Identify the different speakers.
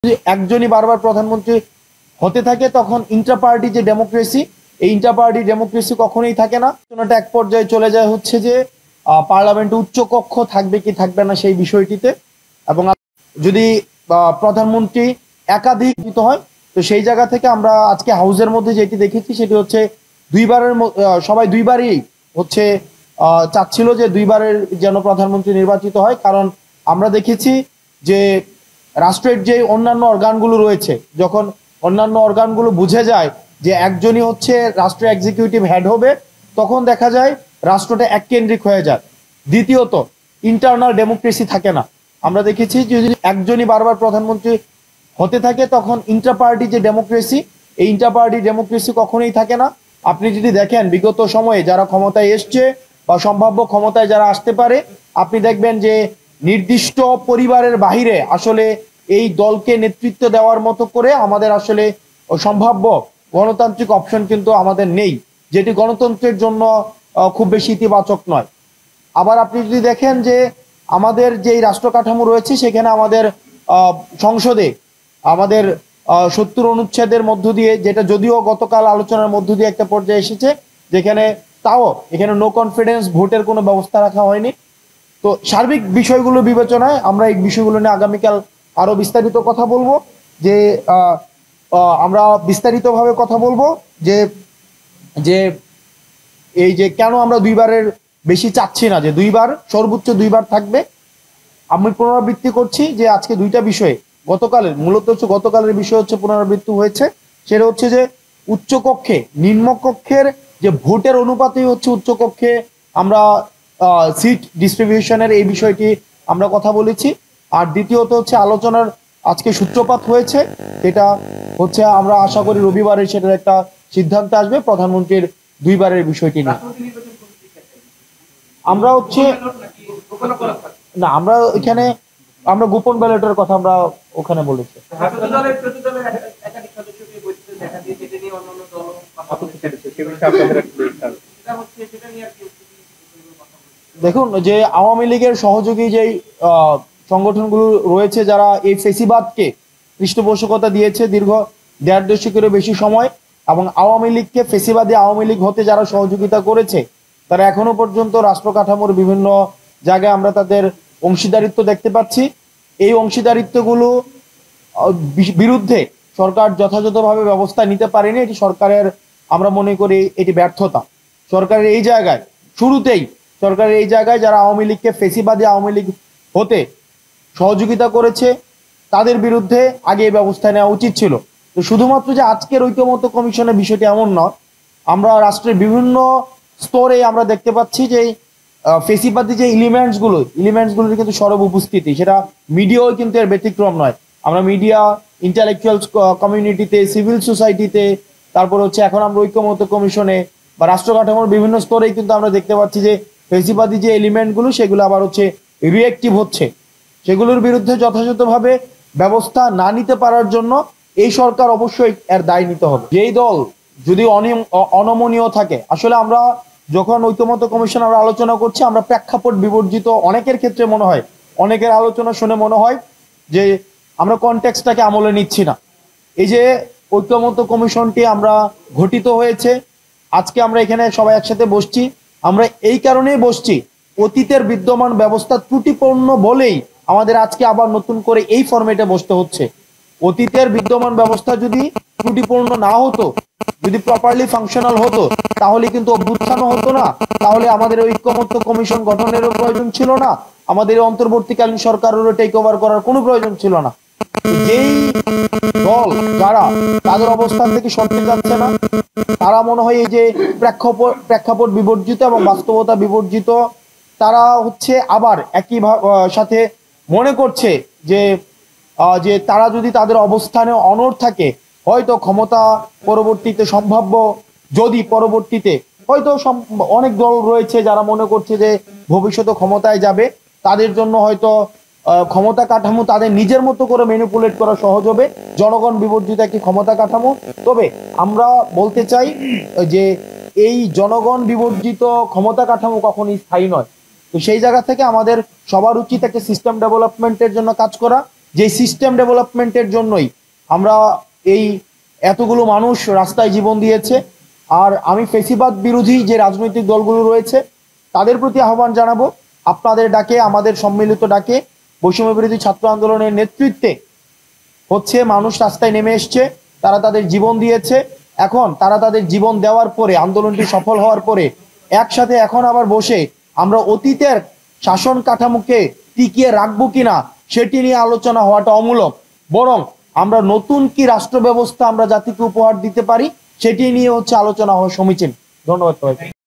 Speaker 1: যদি একজনই বারবার প্রধানমন্ত্রী হতে থাকে তখন ইন্টার পার্টি যে ডেমোক্রেসি, এই ইন্টার পার্টি ডেমোক্রেসি কখনোই থাকে না। এক পর্যায়ে চলে যায় হচ্ছে যে পার্লামেন্টে উচ্চ কক্ষ থাকবে কি থাকবে না সেই বিষয়টিতে, এবং যদি প্রধানমন্ত্রী একাধিক হয় তো সেই জায়গা থেকে আমরা আজকে হাউসের মধ্যে যেটি দেখেছি সেটি হচ্ছে দুইবারের সবাই দুইবারই হচ্ছে চাচ্ছিল যে দুইবারের যেন প্রধানমন্ত্রী নির্বাচিত হয়। কারণ আমরা দেখেছি যে রাষ্ট্রের যে অন্যান্য অর্গানগুলো রয়েছে, যখন অন্যান্য অর্গানগুলো বুঝে যায় যে একজনই হচ্ছে রাষ্ট্রের এক্সিকিউটিভ হেড হবে, তখন দেখা যায় রাষ্ট্রটা এককেন্দ্রিক হয়ে যায়। দ্বিতীয়ত ইন্টারনাল ডেমোক্রেসি থাকে না। আমরা দেখেছি যে যদি একজনই বারবার প্রধানমন্ত্রী হতে থাকে তখন ইন্টার পার্টি যে ডেমোক্রেসি, এই ইন্টার পার্টি ডেমোক্রেসি কখনোই থাকে না। আপনি যদি দেখেন বিগত সময়ে যারা ক্ষমতায় এসছে বা সম্ভাব্য ক্ষমতায় যারা আসতে পারে, আপনি দেখবেন যে নির্দিষ্ট পরিবারের বাহিরে আসলে এই দলকে নেতৃত্ব দেওয়ার মতো করে আমাদের আসলে সম্ভাব্য গণতান্ত্রিক অপশন কিন্তু আমাদের নেই, যেটি গণতন্ত্রের জন্য খুব বেশি ইতিবাচক নয়। আবার আপনি যদি দেখেন যে আমাদের যেই রাষ্ট্র কাঠামো রয়েছে সেখানে আমাদের সংসদে আমাদের 70 অনুচ্ছেদের মধ্য দিয়ে, যেটা যদিও গতকাল আলোচনার মধ্য দিয়ে একটা পর্যায়ে এসেছে, যেখানে তাও এখানে নো কনফিডেন্স ভোটের কোনো ব্যবস্থা রাখা হয়নি। তো সার্বিক বিষয়গুলো বিবেচনায় আমরা এই বিষয়গুলো নিয়ে আগামীকাল আরো বিস্তারিত কথা বলবো। যে আমরা বিস্তারিতভাবে কথা বলবো যে যে এই যে কেন আমরা দুইবারের বেশি চাচ্ছি না, যে দুইবার সর্বোচ্চ দুইবার থাকবে। আমি পুনরাবৃত্তি করছি যে আজকে দুইটা বিষয়ে গতকালের মূলত হচ্ছে গতকালের বিষয় হচ্ছে পুনরাবৃত্তি হয়েছে, সেটা হচ্ছে যে উচ্চকক্ষে নিম্নকক্ষের যে ভোটের অনুপাতেই হচ্ছে উচ্চকক্ষে আমরা সিট ডিস্ট্রিবিউশনের এই বিষয়টি আমরা কথা বলেছি। আর দ্বিতীয়ত হচ্ছে আলোচনার আজকে সূত্রপাত হয়েছে, এটা হচ্ছে আমরা আশা করি রবিবারে সেটার একটা সিদ্ধান্ত আসবে প্রধানমন্ত্রীর দুইবারের বিষয়টি নিয়ে। আমরা হচ্ছে না, আমরা এখানে আমরা গোপন ব্যালটের কথা আমরা ওখানে বলেছি। দেখুন, যে আওয়ামী লীগের সহযোগী যেই সংগঠনগুলো রয়েছে যারা এই ফেসিবাদকে পৃষ্ঠপোষকতা দিয়েছে দীর্ঘ 1.5 দশকেরও বেশি সময়, এবং আওয়ামী লীগকে ফেসিবাদী আওয়ামী লীগ হতে যারা সহযোগিতা করেছে, তারা এখনো পর্যন্ত রাষ্ট্র কাঠামোর বিভিন্ন জায়গায় আমরা তাদের অংশীদারিত্ব দেখতে পাচ্ছি। এই অংশীদারিত্বগুলো বিরুদ্ধে সরকার যথাযথভাবে ব্যবস্থা নিতে পারেনি। এটি সরকারের, আমরা মনে করি এটি ব্যর্থতা সরকারের এই জায়গায়। শুরুতেই সরকারের এই জায়গায় যারা আওয়ামী লীগকে ফেসিবাদী আওয়ামী লীগ হতে সহযোগিতা করেছে তাদের বিরুদ্ধে আগে ব্যবস্থা নেওয়া উচিত ছিল। তো শুধুমাত্র যে আজকের ঐক্যমত্য কমিশনের বিষয়টি এমন নয়, আমরা রাষ্ট্রের বিভিন্ন স্তরে আমরা দেখতে পাচ্ছি যে ফেসিবাদী যে এলিমেন্টসগুলোর কিন্তু সরব উপস্থিতি, সেটা মিডিয়াও কিন্তু এর ব্যতিক্রম নয়। আমরা মিডিয়া, ইন্টালেকচুয়াল কমিউনিটিতে, সিভিল সোসাইটিতে, তারপর হচ্ছে এখন আমরা ঐক্যমত্য কমিশনে বা রাষ্ট্র কাঠামোর বিভিন্ন স্তরেই কিন্তু আমরা দেখতে পাচ্ছি যে ফেসিবাদী যে এলিমেন্টগুলো সেগুলো আবার হচ্ছে রিঅ্যাক্টিভ হচ্ছে। সেগুলোর বিরুদ্ধে যথাযথভাবে ব্যবস্থা না নিতে পারার জন্য এই সরকার অবশ্যই এর দায় নিতে হবে। যেই দল যদি অনমনীয় থাকে, আসলে আমরা যখন ঐক্যমত্য কমিশন আমরা আলোচনা করছি, আমরা প্রেক্ষাপট বিবর্জিত অনেকের ক্ষেত্রে মনে হয়, অনেকের আলোচনা শুনে মনে হয় যে আমরা কনটেক্সটটাকে আমলে নিচ্ছি না। এই যে ঐক্যমত্য কমিশনটি আমরা গঠিত হয়েছে, আজকে আমরা এখানে সবাই একসাথে বসছি, আমরা এই কারণেই বসছি অতীতের বিদ্যমান ব্যবস্থা ত্রুটিপূর্ণ বলেই আমাদের আজকে আবার নতুন করে এই ফরম্যাটে বসতে হচ্ছে। অতীতের বিদ্যমান ব্যবস্থা যদি ত্রুটিপূর্ণ না হতো, যদি প্রপারলি ফাংশনাল হতো, তাহলে কিন্তু অভ্যুত্থানও হতো না, তাহলে আমাদের ঐক্যমত্য কমিশন গঠনেরও প্রয়োজন ছিল না, আমাদের অন্তর্বর্তীকালীন সরকারেরও টেক ওভার করার কোনো প্রয়োজন ছিল না। যেই দল যারা তাদের অবস্থান থেকে সরতে যাচ্ছে না, তারা মনে হয় এই যে প্রেক্ষাপট বিবর্জিত এবং বাস্তবতা বিবর্জিত, তারা হচ্ছে আবার একই সাথে মনে করছে যে যে তারা যদি তাদের অবস্থানে অনড় থাকে, হয়তো ক্ষমতা পরবর্তীতে সম্ভাব্য, যদি পরবর্তীতে হয়তো অনেক দল রয়েছে যারা মনে করছে যে ভবিষ্যতে ক্ষমতায় যাবে, তাদের জন্য হয়তো ক্ষমতা কাঠামো তাদের নিজের মতো করে ম্যানিপুলেট করা সহজ হবে, জনগণ বিবর্জিত একটি ক্ষমতা কাঠামো। তবে আমরা বলতে চাই যে এই জনগণ বিবর্জিত ক্ষমতা কাঠামো কখনই স্থায়ী নয়। তো সেই জায়গা থেকে আমাদের সবার উচিত একটা সিস্টেম ডেভেলপমেন্টের জন্য কাজ করা, যে সিস্টেম ডেভেলপমেন্টের জন্যই আমরা এই এতগুলো মানুষ রাস্তায় জীবন দিয়েছে। আর আমি ফেসিবাদ বিরোধী যে রাজনৈতিক দলগুলো রয়েছে তাদের প্রতি আহ্বান জানাবো, আপনাদের ডাকে, আমাদের সম্মিলিত ডাকে বৈষম্য বিরোধী ছাত্র আন্দোলনের নেতৃত্বে হচ্ছে মানুষ রাস্তায় নেমে এসছে, তারা তাদের জীবন দিয়েছে। এখন তারা তাদের জীবন দেওয়ার পরে, আন্দোলনটি সফল হওয়ার পরে একসাথে এখন আবার বসে আমরা অতীতের শাসন কাঠামোকে টিকিয়ে রাখবো কিনা সেটি নিয়ে আলোচনা হওয়াটা অমূলক। বরং আমরা নতুন কি রাষ্ট্র ব্যবস্থা আমরা জাতিকে উপহার দিতে পারি সেটি নিয়ে হচ্ছে আলোচনা হওয়া সমীচীন। ধন্যবাদ সবাইকে।